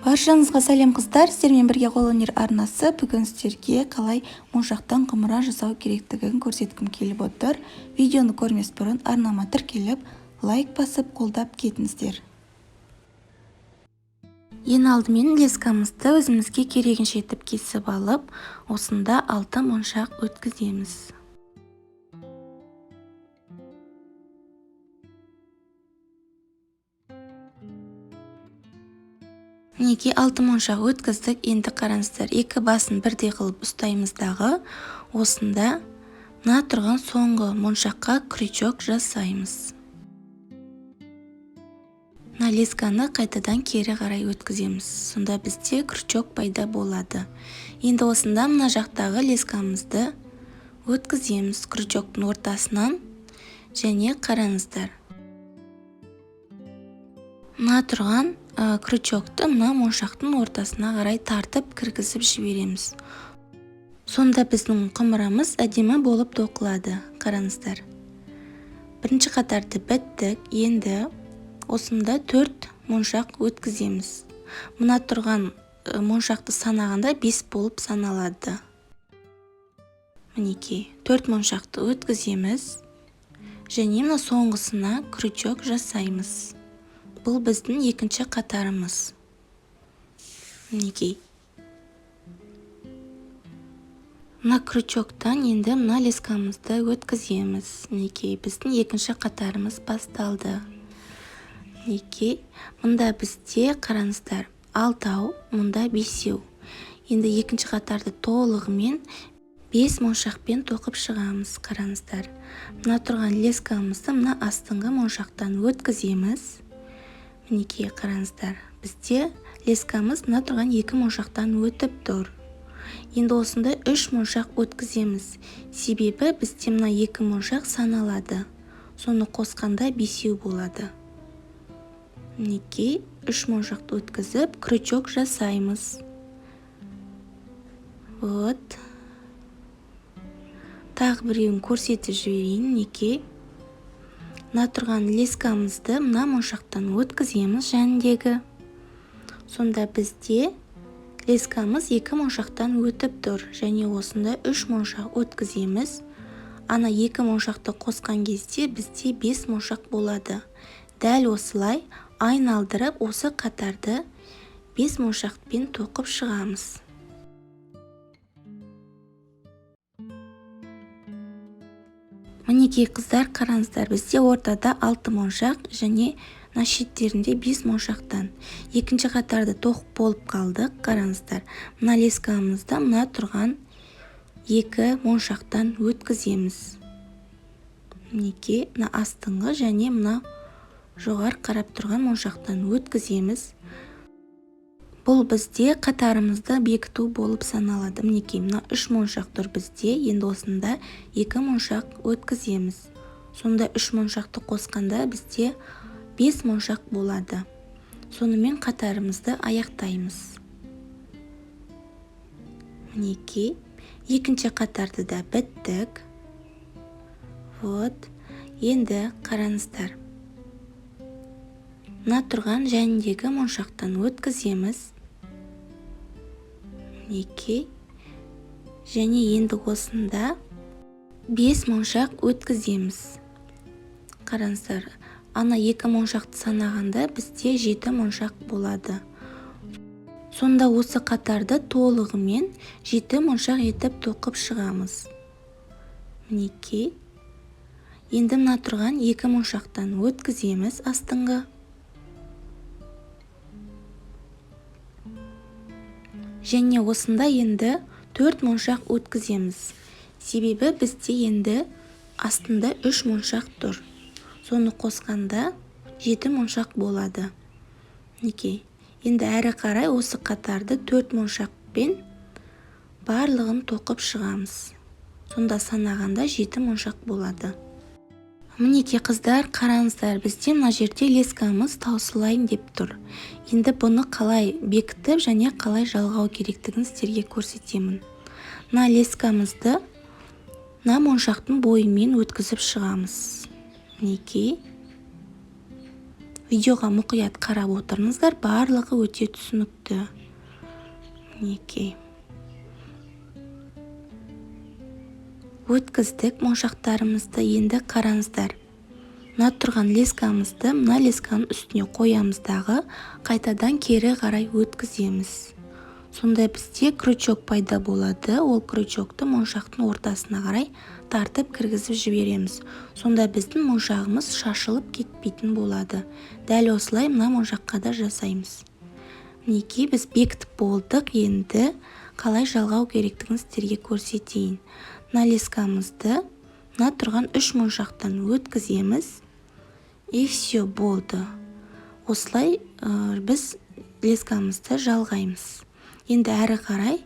Баршаңызға сәлем қыздар, сіздермен бірге қолөнер арнасы бүгін сіздерге қалай моншақтан құмыра жасау керектігін көрсеткім келіп отыр. Видеоны көрмес бұрын арнама тіркеліп, лайк басып қолдап кетіңіздер. Ең алдымен лескамызды өзімізге керегінше етіп кесіп алып, осында 6 моншақ өткіземіз. Мінекей 6 моншақ өткіздік. Енді қараңыздар, екі басын бірдей қылып ұстаймыздағы осында мына тұрған соңғы моншаққа крючок жасаймыз. Мына лесканы қайтадан кері қарай өткіземіз. Сонда бізде крючок пайда болады. Енді осында мына жақтағы лескамызды өткіземіз крючоктың ортасынан. Және қараңыздар, мына тұрған крючокты мына моншақтың ортасына қарай тартып кіргізіп жібереміз. Сонда біздің құмырамыз әдемі болып тоқылады. Қараңыздар, бірінші қатарды біттік. Енді осында 4 моншақ өткіземіз. Мына тұрған моншақты санағанда 5 болып саналады. Мінекей 4 моншақты өткіземіз. Және мына соңғысына крючок жасаймыз. Бұл біздің екінші қатарымыз. Мінекей. Мына крючоктан енді мына лескамызды өткіземіз. Мінекей, біздің екінші қатарымыз басталды. Мінекей, мұнда бізде қараңыздар 6, мұнда 5. Енді екінші қатарды толығымен 5 моншақпен тоқып шығамыз. Қараңыздар, мына тұрған лескамызды мына астыңғы моншақтан өткіземіз. Мінекей, қараңыздар, бізде лескамыз мына тұрған 2 моншақтан өтіп тұр. Енді осында 3 моншақ өткіземіз. Себебі бізде мына 2 моншақ саналады. Соны қосқанда 5 болады. Мінекей, 3 моншақты өткізіп, крючок жасаймыз. Вот. Тағы біреуін көрсетіп жіберейін. Мінекей. Мына тұрған лескамызды мына моншақтан өткіземіз жәндегі. Сонда бізде лескамыз 2 моншақтан өтіп тұр. Және осында 3 моншақ өткіземіз. Ана 2 моншақты қосқан кезде бізде 5 моншақ болады. Дәл осылай айналдырып осы қатарды 5 моншақпен тоқып шығамыз. Мінекей қыздар, қараңыздар, бізде ортада 6 моншақ және мына шеттерінде 5 моншақтан. Екінші қатарды тоқып болып қалдық. Қараңыздар, мына лескамызда мына тұрған 2 моншақтан өткіземіз. Мінекей, мына астыңғы және мына жоғар қарап тұрған моншақтан өткіземіз. Бұл бізде қатарымызды бекіту болып саналады. Мінекей, мына 3 моншақ тұр бізде. Енді осында 2 моншақ өткіземіз. Сонда 3 моншақты қосқанда бізде 5 моншақ болады. Сонымен қатарымызды аяқтаймыз. Мінекей, екінші қатарды да біттік. Вот. Енді қараңыздар, мына тұрған жәндегі моншақтан өткіземіз. Мінекей. Және енді осында 5 моншақ өткіземіз. Қараңыздар, ана 2 моншақты санағанда бізде 7 моншақ болады. Сонда осы қатарды толығымен 7 моншақ етіп тоқып шығамыз. Мінекей. Енді мына тұрған 2 моншақтан өткіземіз астыңғы. Және осында енді 4 моншақ өткіземіз. Себебі бізде енді астында 3 моншақ тұр. Соны қосқанда 7 моншақ болады. Мінекей. Енді әрі қарай осы қатарды 4 моншақпен барлығын тоқып шығамыз. Сонда санағанда 7 моншақ болады. Мінекей қыздар, қараңыздар, бізде мына жерде лескамыз таусылайын деп тұр. Енді бұны қалай бекітіп және қалай жалғау керектігін сіздерге көрсетемін. Мына лескамызды мына моншақтың бойымен өткізіп шығамыз. Мінекей. видеоға мұқият қарап отырыңыздар, барлығы өте түсінікті. Мінекей. Өткіздік моншақтарымызды, енді қараңыздар. Мына тұрған лескамызды мына лесканың үстіне қоямыздағы, қайтадан кері қарай өткіземіз. Сонда бізде крючок пайда болады. Ол крючокты моншақтың ортасына қарай тартып кіргізіп жібереміз. Сонда біздің моншағымыз шашылып кетпейтін болады. Дәл осылай мына моншаққа да жасаймыз. Мінекей, біз бекітіп болдық. Енді қалай жалғау керектігін сіздерге көрсетейін. Мына лескамызды мына тұрған 3 моншақтан өткіземіз. И все, болды. Осылай біз лескамызды жалғаймыз. Енді әрі қарай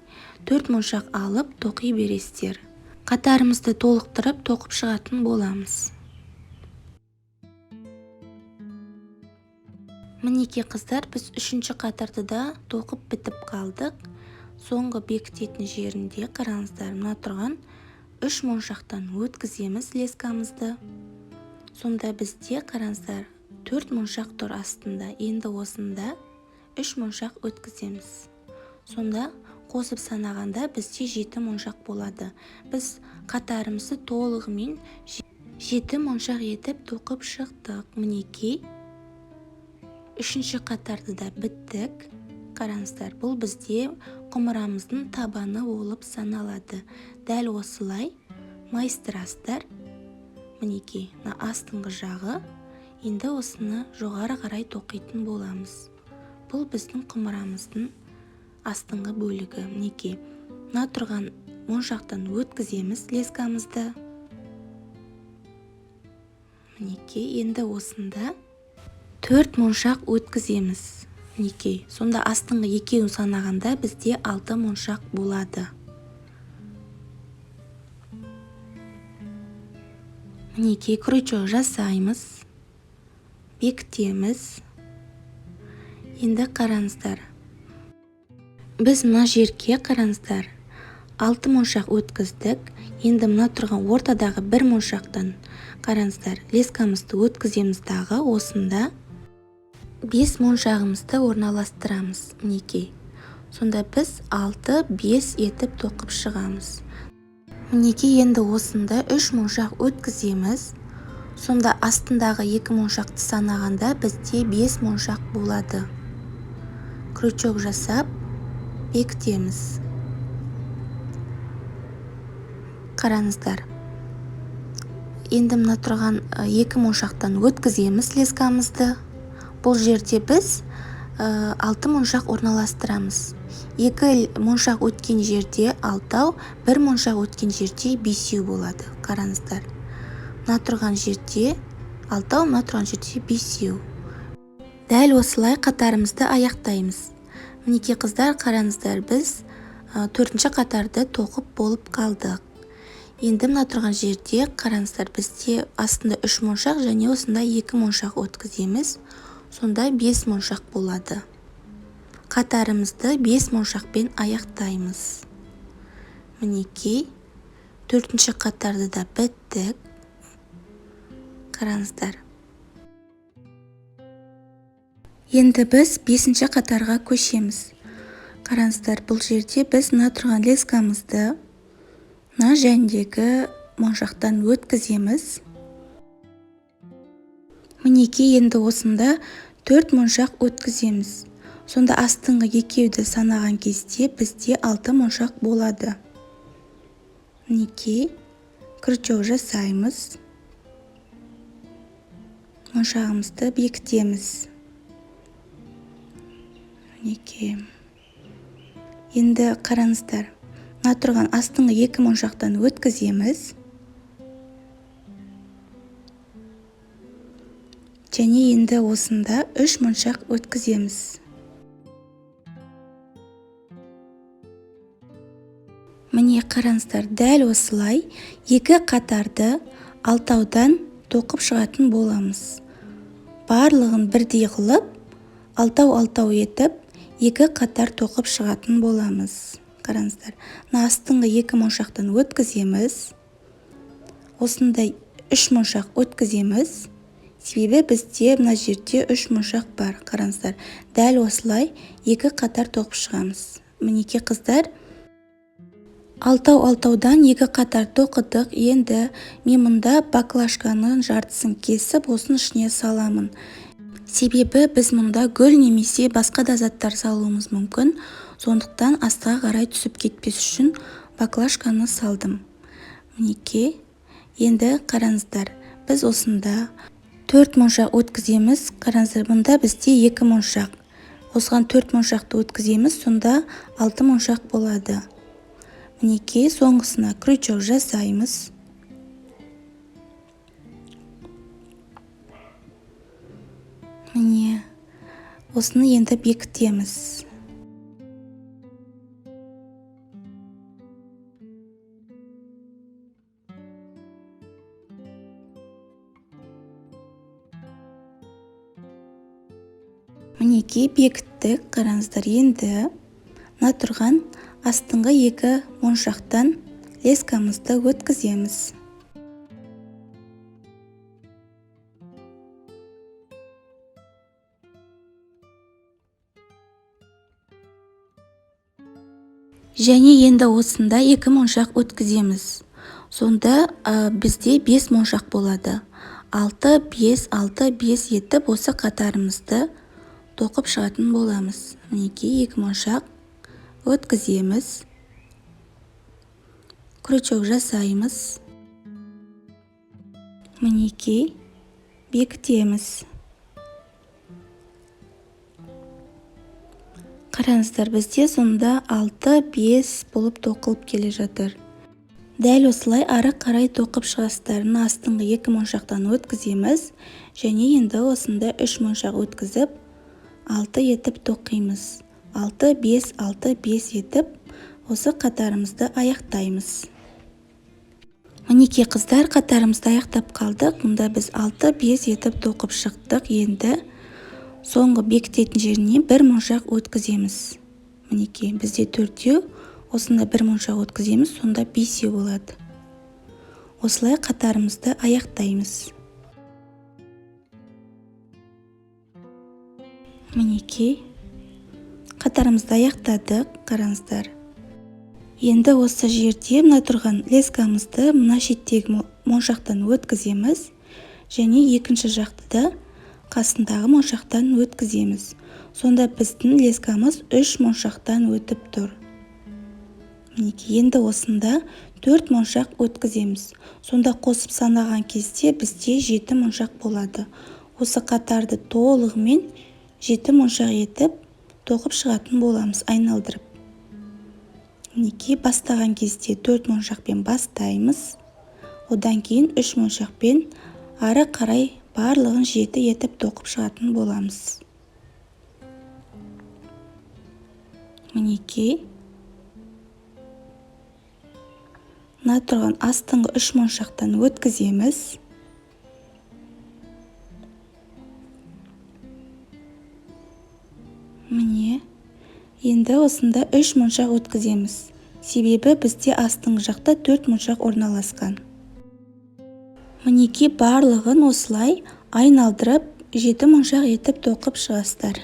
4 моншақ алып тоқи бересіздер. Қатарымызды толықтырып тоқып шығатын боламыз. Мінекей қыздар, біз 3-ші қатарды да тоқып бітіп қалдық. Соңғы бекітетін жерінде қараңыздар, мына тұрған 3 моншақтан өткіземіз лескамызды. Сонда бізде қараңыздар 4 моншақ тұр астында. Енді осында 3 моншақ өткіземіз. Сонда қосып санағанда бізде 7 моншақ болады. Біз қатарымызды толығымен 7 моншақ етіп тоқып шықтық. Мінекей, 3-ші қатарды да біттік. Қараңыздар, бұл бізде құмырамыздың табаны болып саналады. Дәл осылай майыстырасыздар. Мінекей, астыңғы жағы. Енді осыны жоғары қарай тоқитын боламыз. Бұл біздің құмырамыздың астыңғы бөлігі. Мінекей, мына тұрған моншақтан өткіземіз лескамызды. Мінекей, енді осында 4 моншақ өткіземіз. Мінекей, сонда астыңғы екеуін санағанда бізде 6 моншақ болады. Мінекей, крючок жасаймыз, бекітеміз. Енді қараңыздар. Біз мына жерге қараңыздар 6 моншақ өткіздік. Енді мына тұрған ортадағы 1 моншақтан қараңыздар, лескамызды өткіземіз дағы, осында 5 моншағымызды орналастырамыз. Мінекей, сонда біз 6-5 етіп тоқып шығамыз. Мінекей, енді осында 3 моншақ өткіземіз. Сонда астындағы 2 моншақты санағанда бізде 5 моншақ болады. Крючок жасап бекітеміз. Қараңыздар. Енді мына тұрған 2 моншақтан өткіземіз лескамызды. Бұл жерде біз 6 моншақ орналастырамыз. 2 моншақ өткен жерде 6, 1 моншақ өткен жерде 5 болады. Қараңыздар. Мына тұрған жерде 6, мына тұрған жерде 5. Дәл осылай қатарымызды аяқтаймыз. Мінекей қыздар, қараңыздар, біз 4-ші қатарды тоқып болып қалдық. Енді мына тұрған жерде қараңыздар, бізде астында 3 моншақ және осында 2 моншақ өткіземіз. Сонда 5 моншақ болады. Қатарымызды 5 моншақпен аяқтаймыз. Мінекей, 4-ші қатарды да біттік. Қараңыздар. Енді біз 5-ші қатарға көшеміз. Қараңыздар, бұл жерде біз мына тұрған лескамызды мына жәндегі моншақтан өткіземіз. Мінекей, енді осында 4 моншақ өткіземіз. Сонда астыңғы екеуді санаған кезде бізде 6 моншақ болады. Мінекей, крючок жасаймыз. Моншағымызды бекітеміз. Мінекей. Енді қараңыздар. Мына тұрған астыңғы 2 моншақтан өткіземіз. Және енді осында 3 моншақ өткіземіз. Міне қараңыздар, дәл осылай 2 қатарды алтаудан тоқып шығатын боламыз. Барлығын бірдей қылып, алтау етіп, 2 қатар тоқып шығатын боламыз. Қараңыздар, астыңғы 2 моншақтан өткіземіз. Осындай 3 моншақ өткіземіз. Себебі бізде мына жерде 3 моншақ бар. Қараңыздар, дәл осылай 2 қатар тоқып шығамыз. Мінекей қыздар, алтаудан 2 қатар тоқыдық. Енді мен мұнда баклажканың жартысын кесіп, осының ішіне саламын. Себебі біз мұнда гүл немесе басқа да заттар салуымыз мүмкін. Сондықтан астыға қарай түсіп кетпес үшін баклажканы салдым. Мінекей, енді қараңыздар, біз осында 4 моншақ өткіземіз. Қараңыздар, мұнда бізде 2 моншақ. Осыған 4 моншақты өткіземіз, сонда 6 моншақ болады. Мінекей, соңғысына крючок жасаймыз. Міне, осыны енді бекітеміз. Мінекей, бекіттік. Қараңыздар, енді мына тұрған астыңғы 2 моншақтан лескамызды өткіземіз. Және енді осында 2 моншақ өткіземіз. Сонда бізде 5 моншақ болады. 6, 5, 6, 5 етіп осы қатарымызды тоқып шығатын боламыз. Мінекей, 2 моншақ өткіземіз. Крючок жасаймыз. Мінекей, бекітеміз. Қараңыздар, бізде сонда 6, 5 болып тоқылып келе жатыр. Дәл осылай ары қарай тоқып шығасыздар. Астыңғы 2 моншақтан өткіземіз. Және енді осында 3 моншақ өткізіп, 6 етіп тоқимыз. 6, 5, 6, 5 етіп, осы қатарымызды аяқтаймыз. Мінекей қыздар, қатарымызды аяқтап қалдық. Мұнда біз 6, 5 етіп тоқып шықтық. Енді соңғы бекітетін жеріне 1 моншақ өткіземіз. Мінекей, бізде 4-еу, осында 1 моншақ өткіземіз, сонда 5 болады. Осылай қатарымызды аяқтаймыз. Мінекей, қатарымызды аяқтадық. Қараңыздар, енді осы жерде мына тұрған лескамызды мына шеттегі моншақтан өткіземіз. Және екінші жақты да қасындағы моншақтан өткіземіз. Сонда біздің лескамыз 3 моншақтан өтіп тұр. Мінекей, енді осында 4 моншақ өткіземіз. Сонда қосып санаған кезде бізде 7 моншақ болады. Осы қатарды толығымен 7 моншақ етіп тоқып шығатын боламыз, айналдырып. Мінекей, бастаған кезде 4 моншақпен бастаймыз. Одан кейін 3 моншақпен ары қарай барлығын 7 етіп тоқып шығатын боламыз. Мінекей, мына тұрған астыңғы 3 моншақтан өткіземіз. Міне, енді осында 3 моншақ өткіземіз. Себебі бізде астыңғы жақта 4 моншақ орналасқан. Мінекей, барлығын осылай айналдырып 7 моншақ етіп тоқып шығасыздар.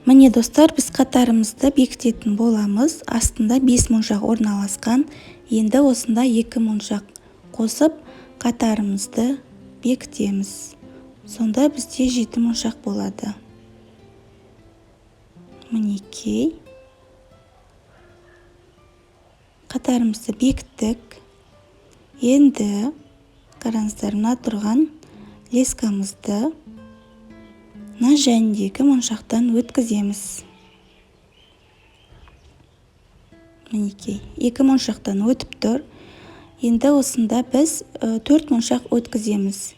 Міне достар, біз қатарымызды бекітетін боламыз. Астында 5 моншақ орналасқан. Енді осында 2 моншақ қосып қатарымызды бекітеміз. Сонда бізде 7 моншақ болады. Мінекей, қатарымызды бекіттік. Енді қараңыздар, мына тұрған лескамызды мына жәндегі моншақтан өткіземіз. Мінекей, 2 моншақтан өтіп тұр. Енді осында біз 4 моншақ өткіземіз.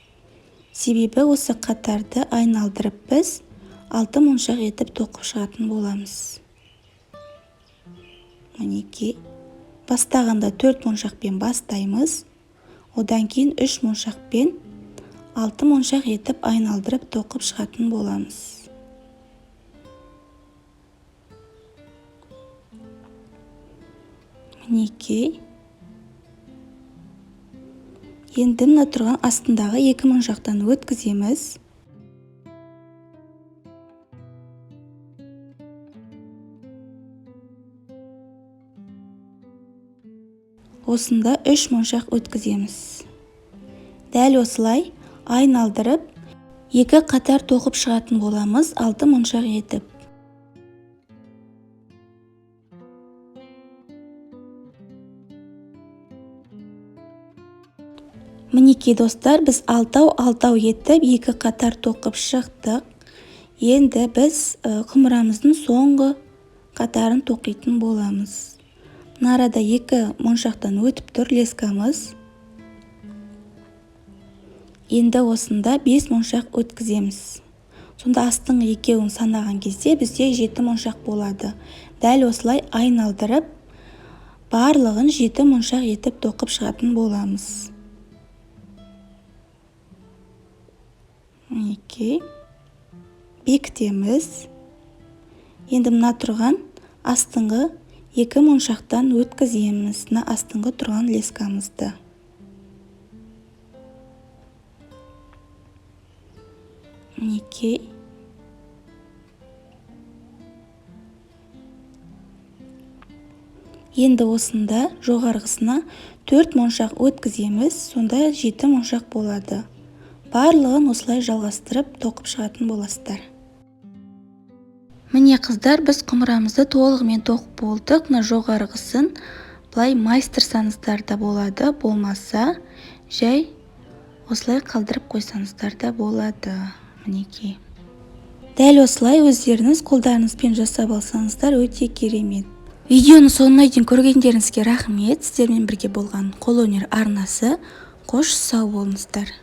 Себебі осы қатарды айналдырып біз 6 моншақ етіп тоқып шығатын боламыз. Мінекей, бастағанда 4 моншақпен бастаймыз. Одан кейін 3 моншақпен 6 моншақ етіп айналдырып тоқып шығатын боламыз. Мінекей, Енді мына тұрған астындағы екі моншақтан өткіземіз. Осында 3 моншақ өткіземіз. Дәл осылай айналдырып, екі қатар тоқып шығатын боламыз 6 моншақ етіп. Мінекей достар, біз алтау етіп, екі қатар тоқып шықтық. Енді біз құмырамыздың соңғы қатарын тоқитын боламыз. Нарада екі моншақтан өтіп тұр лескамыз. Енді осында 5 моншақ өткіземіз. Сонда астыңғы екеуін санаған кезде бізде 7 моншақ болады. Дәл осылай айналдырып, барлығын 7 моншақ етіп тоқып шығатын боламыз. Мінекей бекітеміз. Енді мына тұрған астыңғы екі моншақтан өткіземіз. Мына астыңғы тұрған лескамызды. Мінекей. Енді осында жоғарғысына 4 моншақ өткіземіз. Сонда 7 моншақ болады. Барлығын осылай жалғастырып тоқып шығатын боласыздар. Міне қыздар, біз құмырамызды толығымен тоқып болдық. Мына жоғарғысын былай майыстырсаңыздар да болады, болмаса жай осылай қалдырып қойсаңыздар да болады. Мінекей. Дәл осылай өздеріңіз қолдарыңызбен жасап алсаңыздар өте керемет. Видеоны соңына дейін көргендеріңізге рахмет. Сіздермен бірге болған қолөнер арнасы. Қош сау болыңыздар.